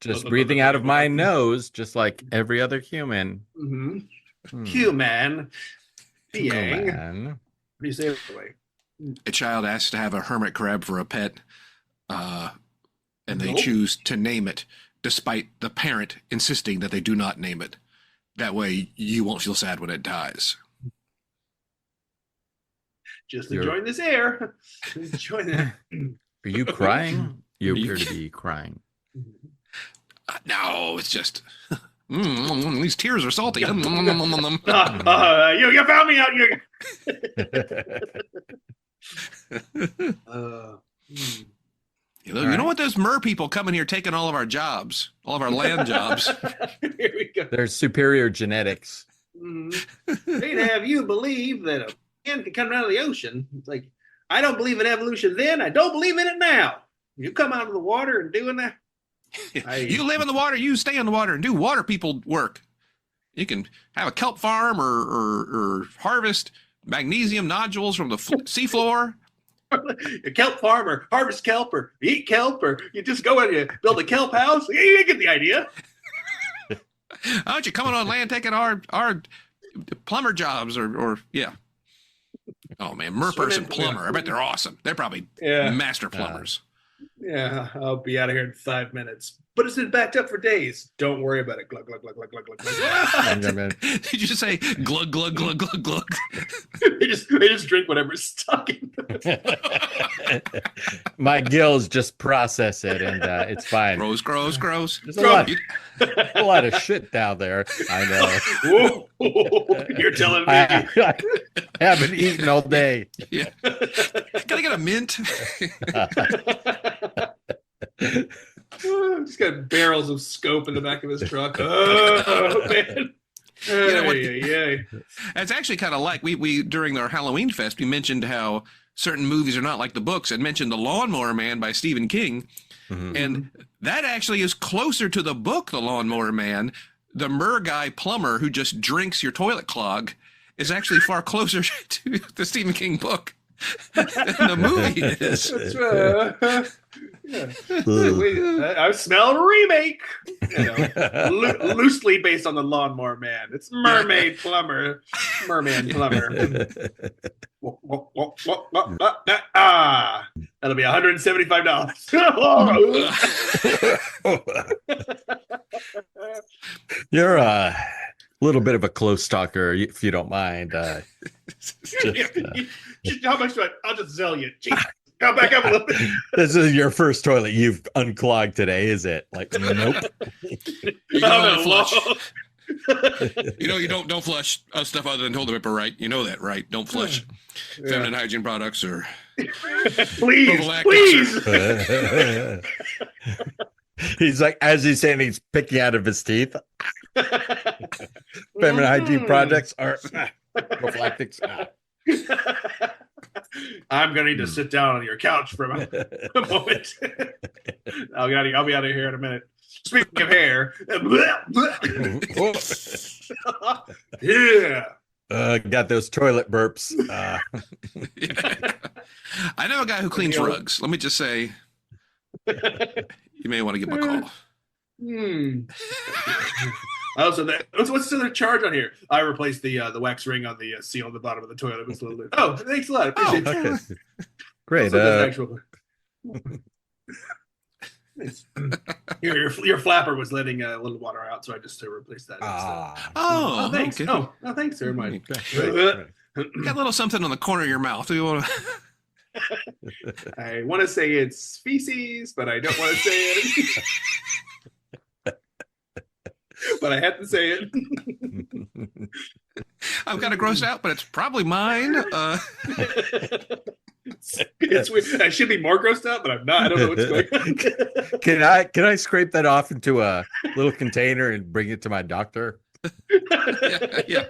Speaker 3: Just breathing out of my nose, just like every other human.
Speaker 1: Human being.
Speaker 3: Human.
Speaker 1: What do you say that way?
Speaker 2: A child asks to have a hermit crab for a pet, and they choose to name it, despite the parent insisting that they do not name it. That way, you won't feel sad when it dies.
Speaker 1: Just enjoying this air. Enjoying that.
Speaker 3: Are you crying? You appear to be crying.
Speaker 2: No, it's just these tears are salty.
Speaker 1: You found me out.
Speaker 2: You know what? Those mer people coming here taking all of our jobs, all of our land jobs.
Speaker 1: Here we go.
Speaker 3: There's superior genetics.
Speaker 1: They'd have you believe that a man can come out of the ocean. It's like, I don't believe in evolution then. I don't believe in it now. You come out of the water and doing that.
Speaker 2: You live in the water, you stay in the water and do water people work. You can have a kelp farm or harvest magnesium nodules from the seafloor.
Speaker 1: A kelp farm or harvest kelp or eat kelp, or you just go and you build a kelp house. You get the idea.
Speaker 2: Aren't you coming on land taking our plumber jobs or yeah. Oh man, mer person plumber. I bet they're awesome. They're probably master plumbers.
Speaker 1: Yeah, I'll be out of here in 5 minutes. But it's been backed up for days. Don't worry about it. Glug, glug, glug, glug, glug, glug, glug.
Speaker 2: Did you just say glug, glug, glug, glug, glug?
Speaker 1: they just drink whatever's stuck in them.
Speaker 3: My gills just process it, and it's fine.
Speaker 2: Gross.
Speaker 3: There's a lot of shit down there. I know.
Speaker 1: You're telling me.
Speaker 3: I haven't eaten all day.
Speaker 2: Yeah. Can I get a mint?
Speaker 1: Just got barrels of scope in the back of his truck. Oh man.
Speaker 2: It's actually kind of like we during our Halloween fest, we mentioned how certain movies are not like the books, and mentioned The Lawnmower Man by Stephen King. And that actually is closer to the book, The Lawnmower Man. The mer guy plumber who just drinks your toilet clog is actually far closer to the Stephen King book than the movie is.
Speaker 1: That's right. I smell a remake. Loosely based on The Lawnmower Man. It's Merman Plumber. That'll be $175.
Speaker 3: You're a little bit of a close talker, if you don't mind.
Speaker 1: How much do I'll just sell you. Jeez. Come back up a little bit.
Speaker 3: This is your first toilet you've unclogged today, is it? Like, nope.
Speaker 2: You know, you don't flush stuff other than toilet paper, right? You know that, right? Don't flush feminine hygiene products or
Speaker 1: please.
Speaker 3: He's like, as he's saying, he's picking out of his teeth. Feminine hygiene products are prophylactics.
Speaker 1: I'm gonna need to sit down on your couch for a moment. I'll be out of here in a minute. Speaking of hair,
Speaker 3: got those toilet burps.
Speaker 2: I know a guy who cleans rugs. Let me just say, you may want to give him a call.
Speaker 1: Oh, so what's the charge on here? I replaced the wax ring on the seal on the bottom of the toilet. It was a little. Oh, thanks a lot. I appreciate it.
Speaker 3: Okay. Great.
Speaker 1: Also does actual. Nice. Your flapper was letting a little water out, so I just replaced that.
Speaker 2: Oh,
Speaker 1: thanks.
Speaker 2: okay.
Speaker 1: Oh, thanks, very much.
Speaker 3: Great.
Speaker 2: Got a little something on the corner of your mouth. Do you want to?
Speaker 1: I want to say it's feces, but I don't want to say it. But I have to say it.
Speaker 2: I'm kind of grossed out, but it's probably mine.
Speaker 1: It's weird. I should be more grossed out, but I'm not. I don't know what's going on.
Speaker 3: Can I scrape that off into a little container and bring it to my doctor?
Speaker 2: Yeah.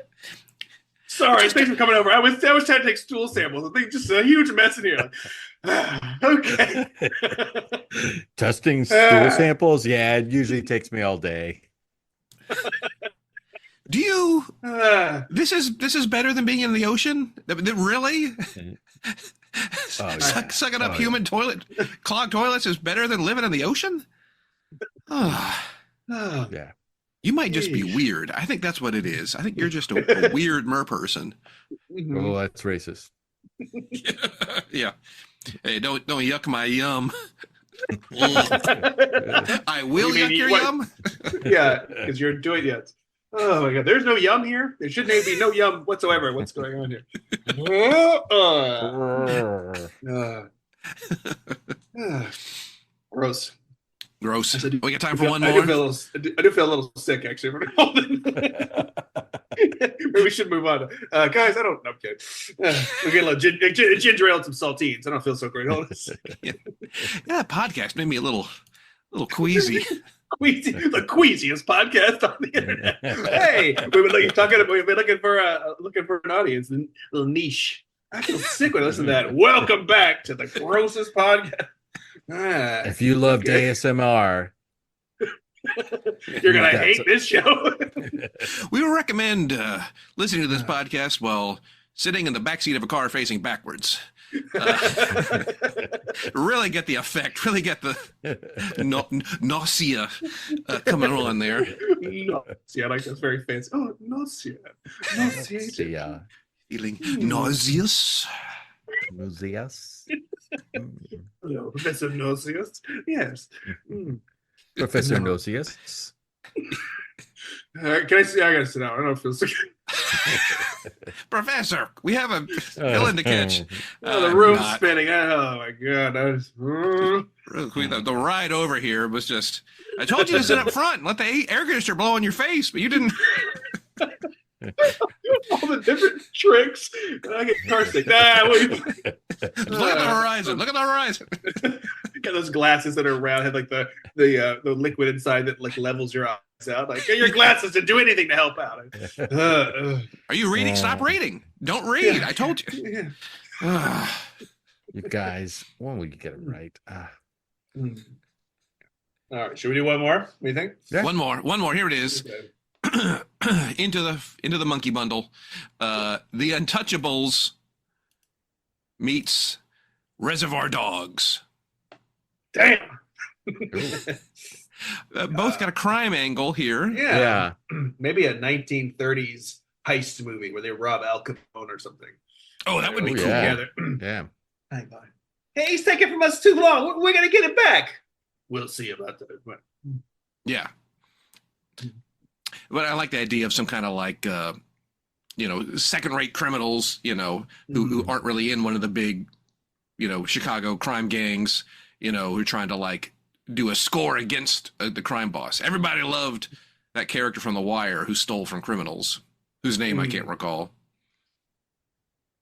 Speaker 1: Sorry, thanks for coming over. I was trying to take stool samples. I think just a huge mess in here. Okay.
Speaker 3: Testing stool samples? Yeah, it usually takes me all day.
Speaker 2: Do you? This is better than being in the ocean. Really? Sucking up human clogged toilets is better than living in the ocean.
Speaker 3: Yeah.
Speaker 2: You might just be weird. I think that's what it is. I think you're just a weird mer person.
Speaker 3: Oh, that's racist.
Speaker 2: Yeah. Hey, don't yuck my yum. I will yuck your yum.
Speaker 1: Yeah, because you're doing it. Oh my God, there's no yum here. There shouldn't be no yum whatsoever. What's going on here? Gross.
Speaker 2: Gross. We got time for one
Speaker 1: I
Speaker 2: more.
Speaker 1: do feel a little sick actually. Maybe we should move on. Guys, I'm kidding. We get a little ginger ale and some saltines. I don't feel so great.
Speaker 2: Yeah, that podcast made me a little queasy.
Speaker 1: The queasiest podcast on the internet. Hey, we've been looking for an audience, a little niche. I feel sick when I listen to that. Welcome back to the grossest podcast.
Speaker 3: If you loved ASMR,
Speaker 1: you're gonna hate this show.
Speaker 2: We would recommend listening to this podcast while sitting in the backseat of a car facing backwards. Really get the effect. Really get the nausea coming on there.
Speaker 1: Nausea, like that's very fancy. Oh, nausea.
Speaker 2: Feeling nauseous.
Speaker 3: Nauseous.
Speaker 1: Hello, Professor Nauseous. Yes.
Speaker 3: Professor Nauseous.
Speaker 1: All right, can I see? I gotta sit down. I don't feel so good.
Speaker 2: Professor, we have a villain to catch.
Speaker 1: The room's spinning. Oh my God.
Speaker 2: The ride over here was just, I told you to sit up front and let the air conditioner blow in your face, but you didn't.
Speaker 1: All the different tricks. I get car sick. Look at
Speaker 2: the horizon. Look at the horizon.
Speaker 1: Got those glasses that are round, have like the liquid inside that like levels your eyes out. Like, get your glasses to do anything to help out.
Speaker 2: Are you reading? Stop reading. Don't read. Yeah. I told you.
Speaker 3: Yeah. You guys, when will you get it right?
Speaker 1: All right, should we do one more? What do you think?
Speaker 2: Yeah. One more. Here it is. Okay. into the monkey bundle. The Untouchables meets Reservoir Dogs.
Speaker 1: Damn.
Speaker 2: Both got a crime angle here.
Speaker 1: Yeah. Maybe a 1930s heist movie where they rob Al Capone or something.
Speaker 2: Oh, that would be cool.
Speaker 1: Yeah.
Speaker 3: Damn.
Speaker 1: Hang on. Hey, he's taking from us too long. We're gonna get it back. We'll see about that.
Speaker 2: Yeah. But I like the idea of some kind of like, second-rate criminals, who aren't really in one of the big, Chicago crime gangs, who are trying to like do a score against the crime boss. Everybody loved that character from The Wire who stole from criminals, whose name I can't recall.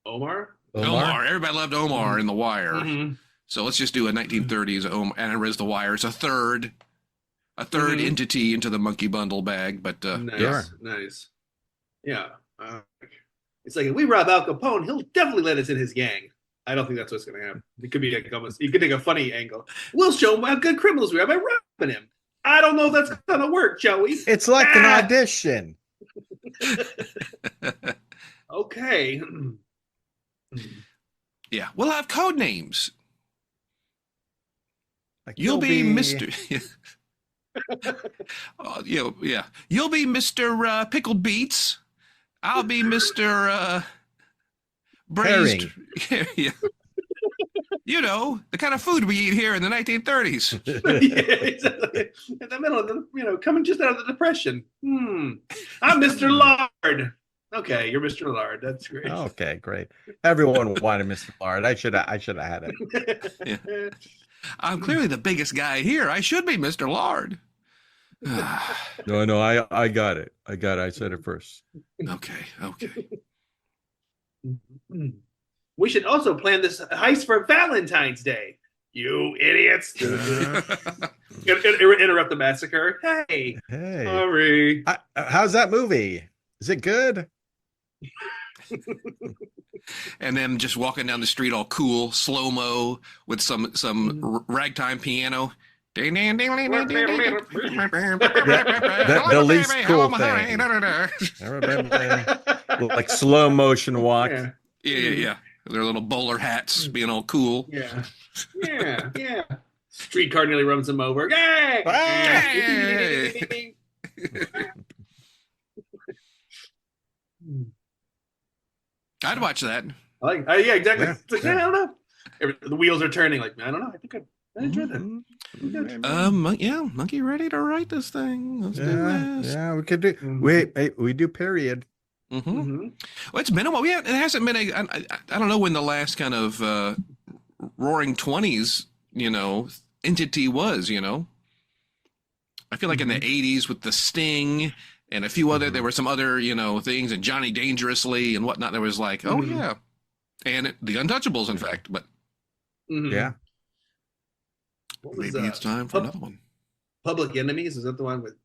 Speaker 1: Omar.
Speaker 2: Everybody loved Omar in The Wire. Mm-hmm. So let's just do a 1930s and The Wire. It's a third entity into the monkey bundle bag, but
Speaker 1: nice. Yeah. It's like if we rob Al Capone, he'll definitely let us in his gang. I don't think that's what's going to happen. It could be you could take a funny angle. We'll show him how good criminals we are by robbing him. I don't know if that's going to work, Joey.
Speaker 3: It's like an audition.
Speaker 1: Okay.
Speaker 2: Yeah, we'll have code names. Like you'll be Mr. Yeah. You'll be Mr. Pickled Beets. I'll be Mr. Braised. Yeah. You know, the kind of food we eat here in the 1930s.
Speaker 1: Yeah, exactly. In the middle of the, coming just out of the Depression. I'm Mr. Lard. Okay, you're Mr. Lard. That's great.
Speaker 3: Okay, great. Everyone wanted Mr. Lard. I should have had it.
Speaker 2: Yeah. I'm clearly the biggest guy here. I should be Mr. Lard.
Speaker 3: No, I got it. I said it first.
Speaker 2: Okay.
Speaker 1: We should also plan this heist for Valentine's Day. You idiots. Interrupt the massacre. Hey. Sorry.
Speaker 3: How's that movie? Is it good?
Speaker 2: And then just walking down the street all cool, slow-mo with some ragtime piano.
Speaker 3: The least cool thing. Like slow motion walk.
Speaker 2: Yeah. Their little bowler hats being all cool.
Speaker 1: Yeah. Streetcar nearly runs them over. Yay!
Speaker 2: Hey! I'd watch that.
Speaker 1: Yeah, exactly. Yeah. It's like, I don't know. The wheels are turning. Like, I don't know. I think I enjoyed that.
Speaker 2: Yeah, Monkey ready to write this thing. Let's do this.
Speaker 3: Yeah, we could do. We do period.
Speaker 2: Well, it's been a while. It hasn't been I don't know when the last kind of Roaring Twenties, entity was. I feel like in the '80s with the Sting and a few other, there were some other things, and Johnny Dangerously and whatnot. There was like, oh yeah, and the Untouchables, in fact. But
Speaker 3: yeah,
Speaker 2: maybe it's time for another one.
Speaker 1: Public Enemies, is that the one with?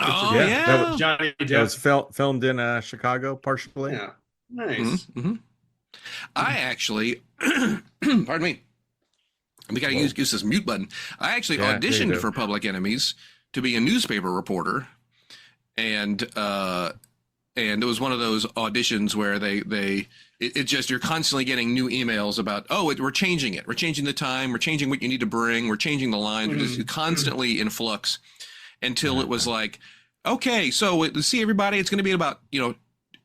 Speaker 2: Oh yeah.
Speaker 1: That was Johnny Depp.
Speaker 3: That was filmed in Chicago, partially.
Speaker 1: Yeah, nice.
Speaker 2: I actually, pardon me, we got to use this mute button. I actually auditioned for Public Enemies to be a newspaper reporter, and it was one of those auditions where it's just you're constantly getting new emails about we're changing it, we're changing the time, we're changing what you need to bring, we're changing the lines, we're just constantly in flux. Until it was like, okay, so see everybody, it's going to be about,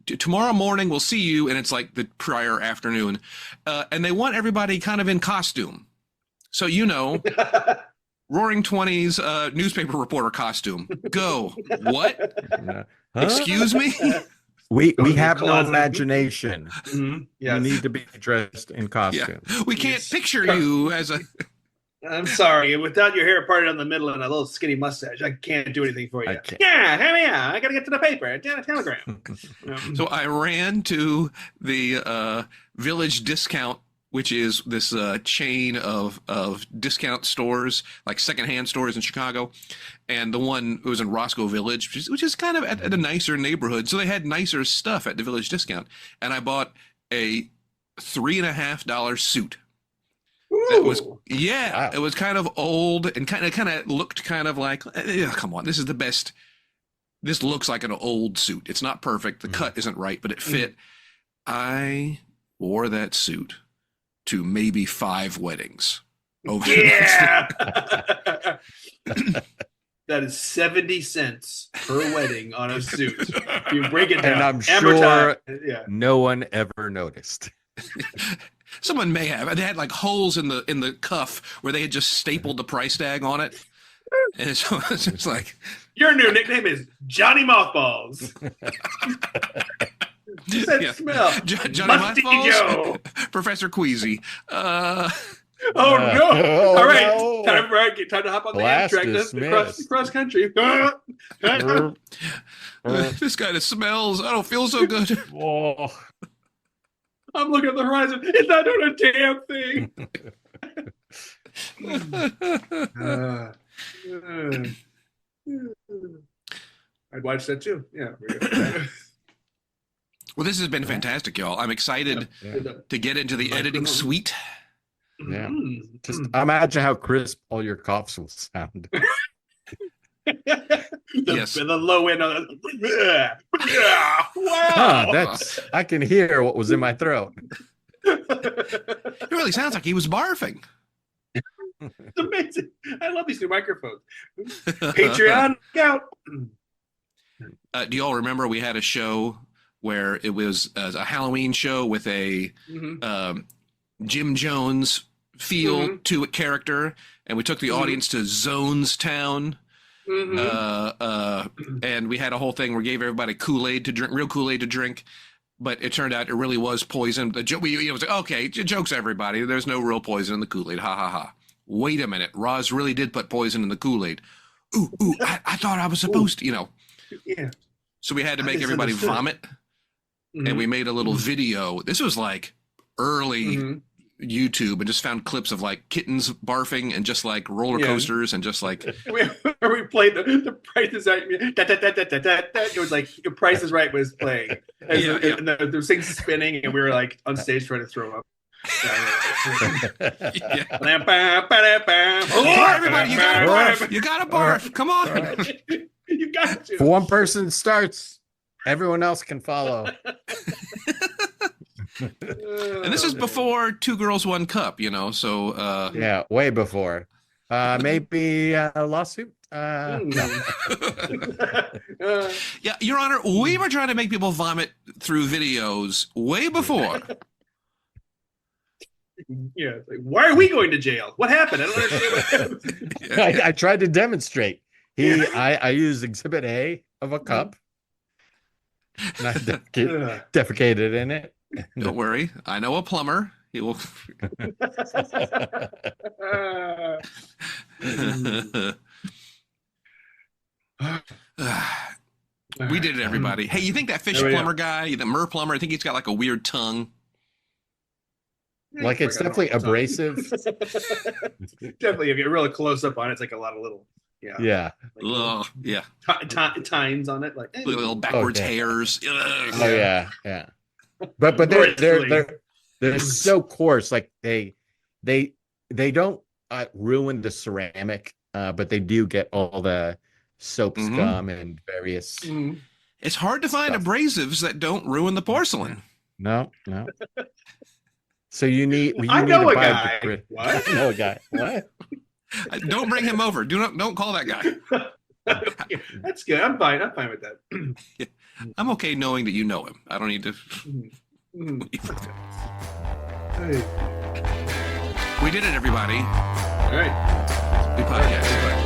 Speaker 2: tomorrow morning we'll see you, and it's like the prior afternoon. And they want everybody kind of in costume. So, Roaring Twenties newspaper reporter costume. Go. What? Excuse me?
Speaker 3: We have no imagination.
Speaker 1: Yes.
Speaker 3: We need to be dressed in costume.
Speaker 2: Yeah. We can't picture you as a...
Speaker 1: I'm sorry. Without your hair parted on the middle and a little skinny mustache, I can't do anything for you. Yeah. I got to get to the paper. Telegram.
Speaker 2: So I ran to the Village Discount, which is this chain of discount stores, like secondhand stores in Chicago. And the one was in Roscoe Village, which is kind of at a nicer neighborhood. So they had nicer stuff at the Village Discount. And I bought a $3.50 suit. It was It was kind of old and kind of looked kind of like, come on, this is the best. This looks like an old suit. It's not perfect. The cut isn't right, but it fit. I wore that suit to maybe 5 weddings.
Speaker 1: Yeah. That is 70 cents per wedding on a suit. You break it down.
Speaker 3: And I'm sure no one ever noticed.
Speaker 2: Someone may have. They had like holes in the cuff where they had just stapled the price tag on it. And so it's like,
Speaker 1: your new nickname is Johnny Mothballs. That smell.
Speaker 2: Johnny Mothballs? Joe. Professor Queasy.
Speaker 1: Oh no! All right, no. Time to hop on the Amtrak cross country.
Speaker 2: This kind of smells. I don't feel so good.
Speaker 3: Oh.
Speaker 1: I'm looking at the horizon. It's not doing a damn thing. I'd watch that too. Yeah.
Speaker 2: Well, this has been fantastic, y'all. I'm excited to get into the editing suite.
Speaker 3: Yeah. Just imagine how crisp all your coughs will sound.
Speaker 1: The low end of
Speaker 3: wow. I can hear what was in my throat.
Speaker 2: It really sounds like he was barfing.
Speaker 1: It's amazing. I love these new microphones. Patreon, look out.
Speaker 2: Do you all remember we had a show where it was a Halloween show with a Jim Jones feel to it character, and we took the audience to Zonestown. And we had a whole thing where we gave everybody Kool-Aid to drink, real Kool-Aid to drink, but it turned out it really was poison. It was like, okay, jokes everybody. There's no real poison in the Kool-Aid. Ha ha ha. Wait a minute. Roz really did put poison in the Kool-Aid. Ooh, I thought I was supposed to,
Speaker 1: Yeah.
Speaker 2: So we had to make everybody vomit. And we made a little video. This was like early YouTube, and just found clips of like kittens barfing and just like roller coasters and just like
Speaker 1: we played the Price is Right. It was like Price is Right was playing, and the things spinning, and we were like on stage trying to throw up.
Speaker 2: Everybody, you gotta barf. You gotta barf. Come on.
Speaker 1: You got to.
Speaker 3: If one person starts, everyone else can follow.
Speaker 2: And this is before Two Girls, One Cup, so
Speaker 3: yeah, way before. Maybe a lawsuit. No.
Speaker 2: Yeah, Your Honor, we were trying to make people vomit through videos way before.
Speaker 1: Yeah, like, why are we going to jail? What happened? I don't understand what happened.
Speaker 3: I tried to demonstrate. I used Exhibit A of a cup, and I defecated in it.
Speaker 2: Don't worry, I know a plumber. He will. We did it, everybody. Hey, you think that fish plumber guy, the Mer plumber? I think he's got like a weird tongue.
Speaker 3: Like it's definitely abrasive.
Speaker 1: Definitely, if you get really close up on it, it's like a lot of little.
Speaker 3: Yeah.
Speaker 2: Like
Speaker 1: tines on it, like
Speaker 2: little backwards hairs.
Speaker 3: Oh yeah. But they're so coarse. Like they don't ruin the ceramic, but they do get all the soap scum and various.
Speaker 2: It's hard to find abrasives that don't ruin the porcelain.
Speaker 3: No. So you need.
Speaker 1: I know a guy.
Speaker 3: What? I know a guy. What?
Speaker 2: Don't bring him over. Don't call that guy.
Speaker 1: That's good. I'm fine with that.
Speaker 2: I'm okay knowing that you know him. I don't need to.
Speaker 1: Hey.
Speaker 2: We did it, everybody.
Speaker 1: All right.
Speaker 2: We podcast.